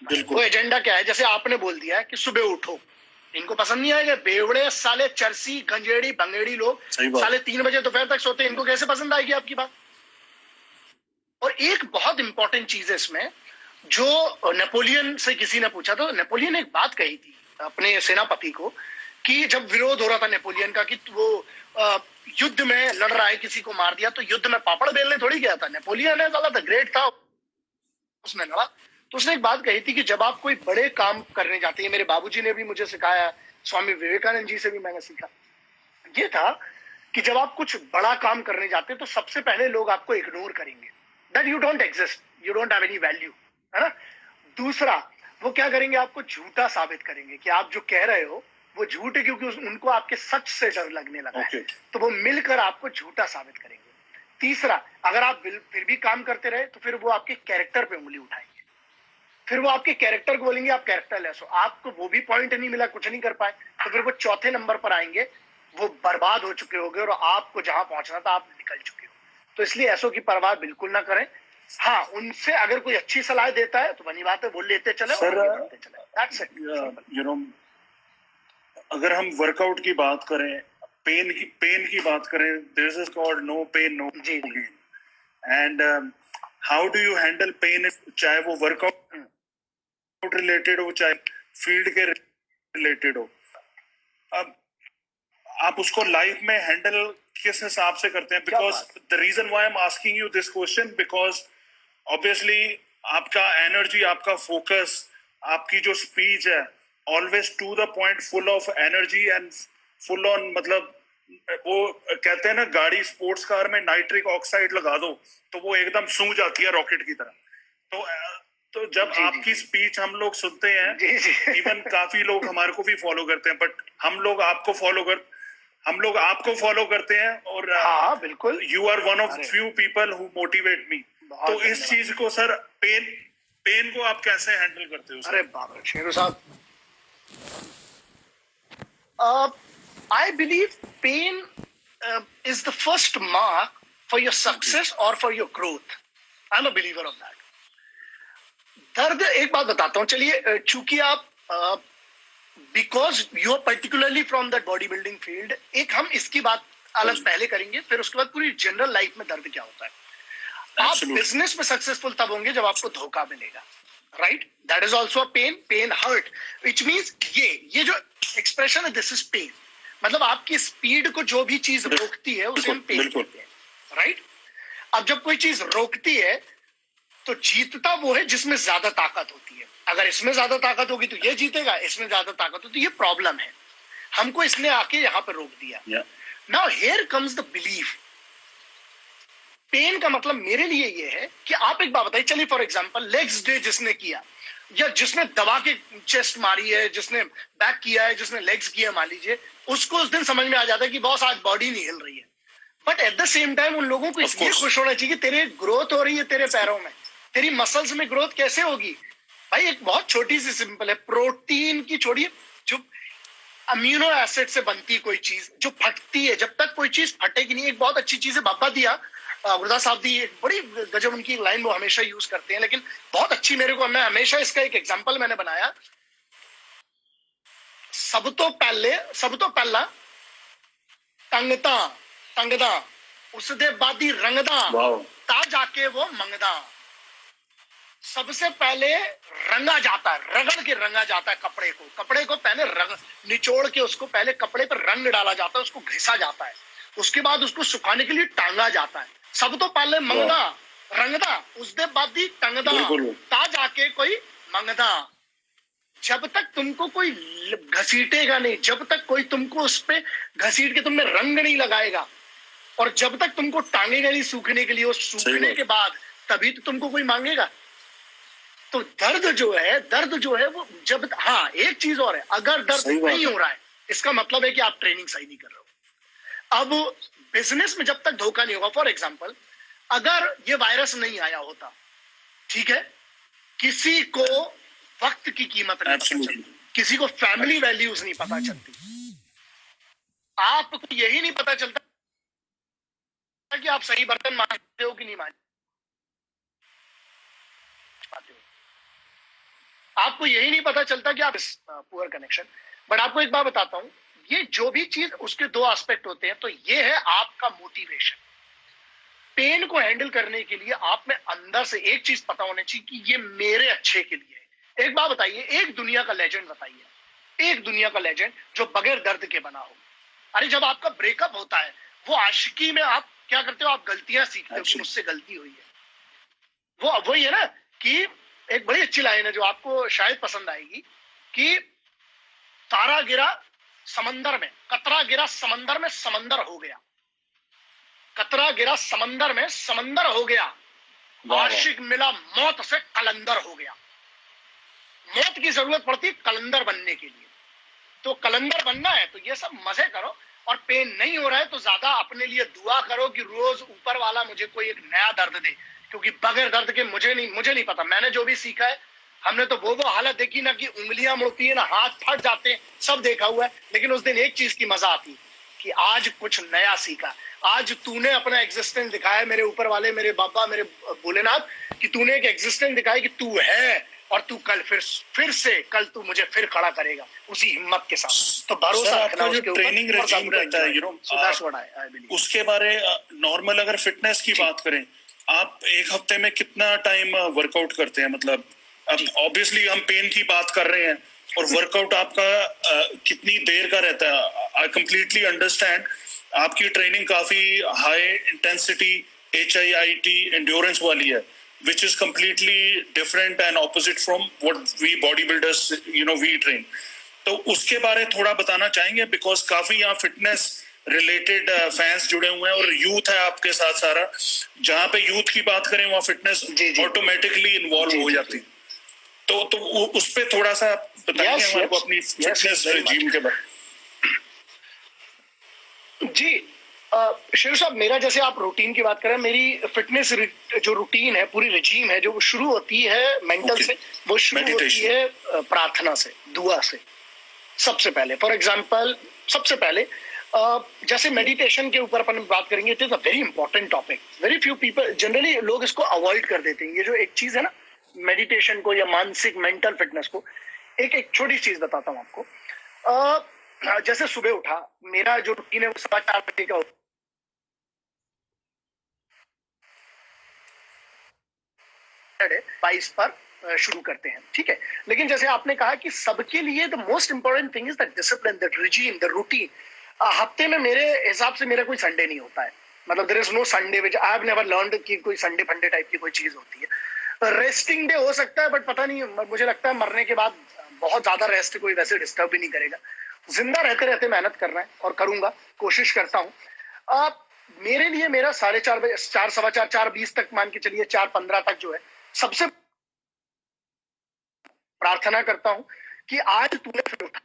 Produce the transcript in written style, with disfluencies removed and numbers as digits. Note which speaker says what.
Speaker 1: वो एजेंडा क्या है? जैसे आपने बोल दिया है कि सुबह उठो, इनको पसंद नहीं आएगा। बेवड़े साले चरसी गंजेड़ी भंगेड़ी लोग साले 3 बजे दोपहर तक सोते हैं, इनको कैसे पसंद आएगी आपकी बात? और एक बहुत इंपॉर्टेंट चीज है इसमें, जो नेपोलियन से किसी ने पूछा, तो नेपोलियन ने एक बात कही थी अपने सेनापति को, कि जब विरोध हो रहा था नेपोलियन का कि वो युद्ध में लड़ रहा है, किसी को मार दिया, तो युद्ध में पापड़ बेलने थोड़ी गया था। नेपोलियन है साला, द ग्रेट था, उसने लड़ा। तो उसने एक बात कही थी कि जब आप कोई बड़े काम करने जाते हैं, मेरे बाबूजी ने भी मुझे सिखाया, स्वामी विवेकानंद जी से भी मैंने सीखा, ये था कि जब आप कुछ बड़ा काम करने जाते हैं तो सबसे पहले लोग आपको इग्नोर करेंगे, that you don't exist, you don't have any value, है ना। दूसरा, वो क्या करेंगे? आपको झूठा साबित करेंगे कि आप जो कह रहे हो वो झूठ है, क्योंकि उनको आपके सच से डर लगने लगा है, तो वो मिलकर आपको झूठा साबित करेंगे। तीसरा, अगर आप फिर भी काम करते रहे तो फिर वो आपके कैरेक्टर पे उंगली उठाएंगे, फिर वो आपके कैरेक्टर को बोलेंगे आप कैरेक्टरलेस हो, आपको वो भी पॉइंट नहीं मिला, कुछ नहीं कर पाए, तो फिर वो चौथे नंबर पर आएंगे, वो बर्बाद हो चुके होंगे और आपको जहां पहुंचना था आप निकल चुके हो। तो इसलिए ऐसों की परवाह बिल्कुल ना करें। हाँ, उनसे अगर कोई अच्छी सलाह देता है तो बनी बात है, वो लेते चले और आगे बढ़ते चले। That's it.
Speaker 2: यू नो, अगर हम वर्कआउट की बात करें, पेन की बात करें, this is called no pain no gain. And how do you handle pain, चाहे वो वर्कआउट रिलेटेड हो, चाहे फील्ड के रिलेटेड हो। अब आप उसको लाइफ में हैंडल किस हिसाब से करते हैं? Because the reason why I am asking you this question, because obviously आपका एनर्जी, आपका फोकस, आपकी जो स्पीच है, always to the point, full of energy and full on, मतलब वो कहते हैं ना, गाड़ी स्पोर्ट्स कार में नाइट्रिक ऑक्साइड लगा दो तो वो एकदम सूझ जाती है रॉकेट की तरह। तो जब आपकी स्पीच हम लोग सुनते हैं, इवन काफी लोग हमारे को भी फॉलो करते हैं, बट हम लोग आपको फॉलो करते हैं, और
Speaker 1: हाँ बिल्कुल,
Speaker 2: you are one of few people who motivate me. तो इस चीज को सर, पेन को आप कैसे हैंडल करते हो सर?
Speaker 1: अरे बाप रे शेरू साहब, I believe pain is the first mark for your success or for your growth. I'm a believer of that. दर्द, एक बात बताता हूँ, चलिए, चूंकि आप because you are particularly from that body building field, एक हम इसकी बात अलग पहले करेंगे, फिर उसके बाद पूरी जनरल लाइफ में दर्द क्या होता है। आप बिजनेस में सक्सेसफुल तब होंगे जब आपको धोखा मिलेगा, right? That is also pain, pain hurt, which means ये जो एक्सप्रेशन है, दिस इज पेन, मतलब आपकी स्पीड को जो भी चीज रोकती है उसे हम पेन कहते हैं, राइट? अब जब कोई चीज रोकती है तो जीतता वो है जिसमें ज्यादा ताकत होती है। अगर इसमें ज्यादा ताकत होगी तो ये जीतेगा, इसमें ज्यादा ताकत होती है, ये प्रॉब्लम है। हमको इसने आके यहाँ पर रोक दिया। Now here comes the belief. Pain का मतलब मेरे लिए ये है कि आप एक बात बताइए, चलिए फॉर एग्जांपल लेग्स डे जिसने किया, या जिसने दबा के चेस्ट मारी है, जिसने बैक किया है, जिसने लेग्स किया, मान लीजिए, उसको उस दिन समझ में आ जाता है कि बॉस आज बॉडी नहीं हिल रही है। But at the same time उन लोगों को इसलिए खुश होना चाहिए कि तेरे ग्रोथ हो रही है, तेरे पैरों में, तेरी मसल्स में ग्रोथ कैसे होगी भाई? एक बहुत छोटी सी सिंपल है, प्रोटीन की छोड़िए, जो अमीनो एसिड से बनती कोई चीज जो फटती है, जब तक कोई चीज फटेगी नहीं। एक बहुत अच्छी चीज है, बाबा दिया गुरदास साहब दी, एक बड़ी गजब उनकी लाइन वो हमेशा यूज करते हैं, लेकिन बहुत अच्छी मेरे को, मैं हमेशा इसका एक एग्जांपल मैंने बनाया। सब तो पहला टंगदा टंगदा उसदे बादी रंगदा, ता जाके वो मंगदा। सबसे पहले रंगा जाता है, रगड़ के रंगा जाता है कपड़े को पहले निचोड़ के उसको पहले कपड़े पर रंग डाला जाता है, उसको घिसा जाता है, उसके बाद उसको सुखाने के लिए टांगा जाता है। सब तो पहले मंगदा रंगदा, उसके बाद ही टंगदा, ता जाके कोई मंगदा। जब तक तुमको कोई घसीटेगा नहीं, जब तक कोई तुमको उस पे घसीट के तुमने रंग नहीं लगाएगा, और जब तक तुमको टांगेगा नहीं सूखने के लिए, और सूखने के बाद तभी तो तुमको कोई मांगेगा। तो दर्द जो है वो जब, हाँ एक चीज और है, अगर दर्द नहीं हो रहा है इसका मतलब है कि आप ट्रेनिंग सही नहीं कर रहे हो। अब बिजनेस में जब तक धोखा नहीं होगा, फॉर एग्जांपल अगर ये वायरस नहीं आया होता, ठीक है, किसी को वक्त की कीमत नहीं पता चलती, किसी को फैमिली वैल्यूज नहीं पता चलती, आपको यही नहीं पता चलता कि आप सही बर्तन मांजते हो कि नहीं मांजते हो। आपको यही नहीं पता चलता कि आप पुअर कनेक्शन। बट आपको एक बात बताता हूं, ये जो भी चीज, उसके दो एस्पेक्ट होते हैं। तो ये है आपका मोटिवेशन। पेन को हैंडल करने के लिए आप में अंदर से एक चीज पता होनी चाहिए कि ये मेरे अच्छे के लिए है। एक बात बताइए, एक दुनिया का लेजेंड बताइए, एक दुनिया का लेजेंड जो बगैर दर्द के बना हो। अरे जब आपका ब्रेकअप होता है, वो आशिकी में आप क्या करते हो, आप गलतियां सीखते हो कि मुझसे गलती हुई है। वो वही है ना कि एक बड़ी अच्छी लाइन है जो आपको शायद पसंद आएगी कि तारा गिरा समंदर में, कतरा गिरा समंदर में, समंदर हो गया। कतरा गिरा समंदर में, समंदर हो गया। आशिक मिला मौत से, कलंदर हो गया। मौत की जरूरत पड़ती कलंदर बनने के लिए। तो कलंदर बनना है तो ये सब मजे करो, और पेन नहीं हो रहा है तो ज्यादा अपने लिए दुआ करो कि रोज ऊपर वाला मुझे कोई एक नया दर्द दे, क्योंकि बगैर दर्द के मुझे नहीं पता। मैंने जो भी सीखा है, हमने तो वो हालत देखी ना कि उंगलियां मुड़ती है ना, हाथ फट जाते हैं, सब देखा हुआ है। लेकिन उस दिन एक चीज की मजा आती कि आज कुछ नया सीखा। आज तूने अपना एग्जिस्टेंस दिखाया मेरे ऊपर वाले, मेरे बाबा, मेरे भोलेनाथ, कि तूने एक एग्जिस्टेंस दिखाया कि तू है, और तू कल फिर से कल तू मुझे फिर खड़ा करेगा उसी हिम्मत के साथ। तो भरोसा रखना उसके ऊपर।
Speaker 2: ट्रेनिंग रेजिम रहता है, उसके बारे नॉर्मल अगर फिटनेस की बात करें, आप एक हफ्ते में कितना टाइम वर्कआउट करते हैं? मतलब अब ऑब्वियसली हम पेन की बात कर रहे हैं, और वर्कआउट आपका कितनी देर का रहता है? आई कंप्लीटली अंडरस्टैंड आपकी ट्रेनिंग काफी हाई इंटेंसिटी HIIT एंड्योरेंस वाली है, which is completely different and opposite from what we bodybuilders we train. तो उसके बारे थोड़ा बताना चाहेंगे, बिकॉज काफी यहाँ फिटनेस रिलेटेड फैंस जुड़े हुए हैं और यूथ है आपके साथ सारा। जहाँ पे यूथ की बात करें वहाँ फिटनेस ऑटोमेटिकली इन्वॉल्व हो जाती है। तो उस पे थोड़ा सा बताइए हमारे को अपनी फिटनेस रिजीम के बारे।
Speaker 1: जी शेर साहब, मेरा जैसे आप रूटीन की बात करें, मेरी फिटनेस जो रूटीन है, पूरी रिजीम है, जो वो शुरू होती है मेंटल से, वो शुरू होती है प्रार्थना से, दुआ से। सबसे पहले फॉर एग्जांपल, सबसे पहले जैसे मेडिटेशन के ऊपर अपन बात करेंगे, it is a very important topic. Very few people, generally लोग इसको अवॉइड कर देते हैं। ये जो एक चीज है ना, मेडिटेशन को या मानसिक मेंटल फिटनेस को, एक छोटी चीज बताता हूँ आपको। जैसे सुबह उठा, मेरा जो रूटीन है वो 4:15 बजे का होता है। 22 पर शुरू करते हैं, ठीक है। लेकिन जैसे आपने कहा कि सबके लिए the most important thing is the discipline, the regime, the routine. हफ्ते में मेरे हिसाब से मेरा कोई संडे नहीं होता है। मतलब there is no Sunday which I have never learned कि कोई संडे फंडे टाइप की कोई चीज होती है। रेस्टिंग डे हो सकता है, बट पता नहीं, मुझे लगता है मरने के बाद बहुत ज्यादा रेस्ट कोई वैसे डिस्टर्ब भी नहीं करेगा। जिंदा रहते रहते मेहनत करना है, और करूंगा, कोशिश करता हूँ। मेरे लिए मेरा 4:30 बजे, 4, सवा 4, 4:20 तक मान के चलिए, 4:15 तक जो है, सबसे प्रार्थना करता हूं कि आज तूने फिर उठा